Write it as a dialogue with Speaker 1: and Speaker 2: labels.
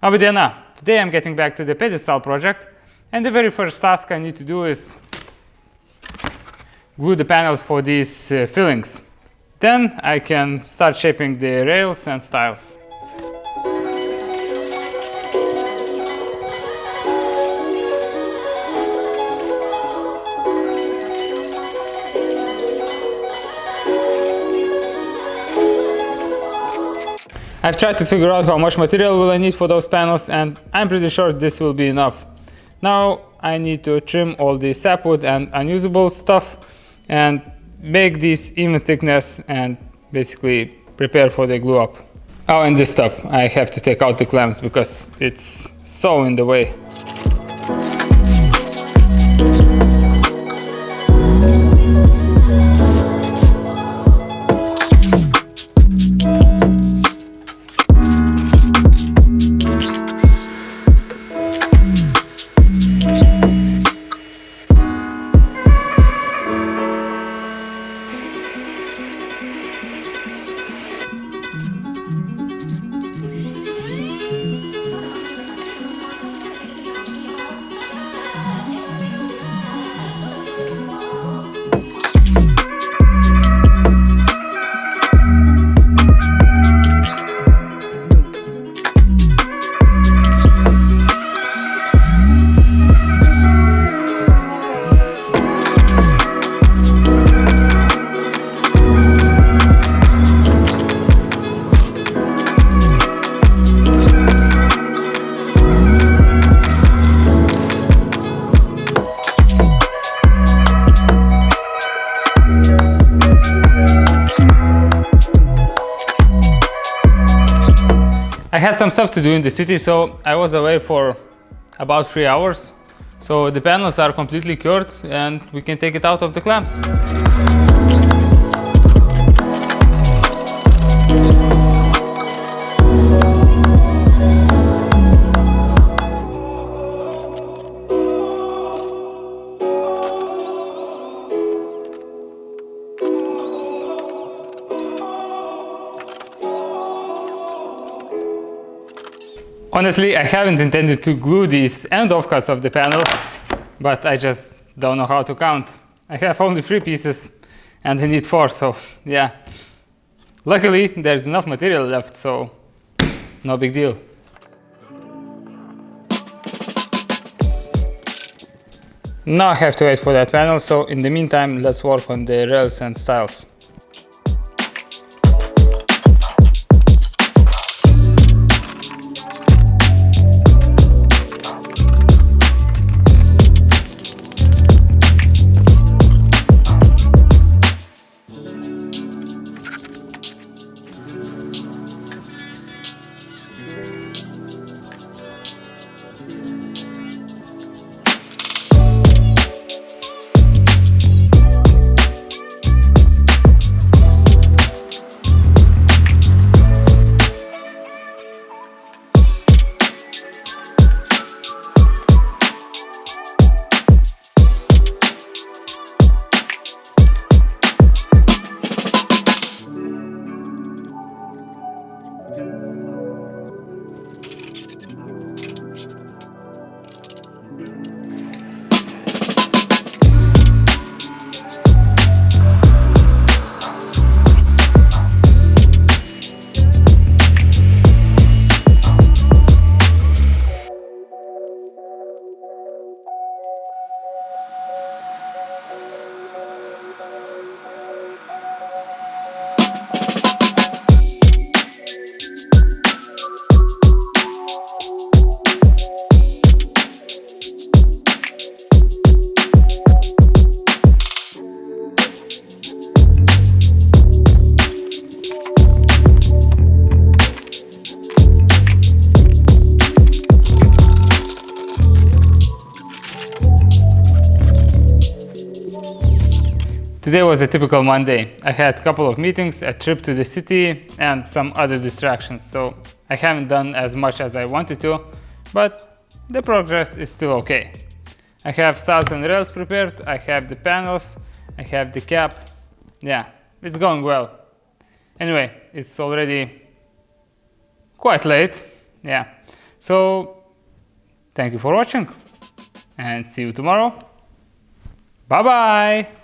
Speaker 1: Today I'm getting back to the pedestal project, and the very first task I need to do is glue the panels for these fillings. Then I can start shaping the rails and stiles. I've tried to figure out how much material will I need for those panels, and I'm pretty sure this will be enough. Now I need to trim all the sapwood and unusable stuff and make this even thickness and basically prepare for the glue up. Oh, and this stuff, I have to take out the clamps because it's so in the way. I had some stuff to do in the city, so I was away for about 3 hours. So the panels are completely cured and we can take it out of the clamps. Honestly, I haven't intended to glue these end offcuts of the panel, but I just don't know how to count. I have only 3 pieces and I need 4, so yeah. Luckily, there's enough material left, so no big deal. Now I have to wait for that panel, so in the meantime, let's work on the rails and stiles. Today was a typical Monday. I had a couple of meetings, a trip to the city, and some other distractions, so I haven't done as much as I wanted to, but the progress is still okay. I have stiles and rails prepared, I have the panels, I have the cap. Yeah, it's going well. Anyway, it's already quite late. Yeah, So thank you for watching and see you tomorrow. Bye bye.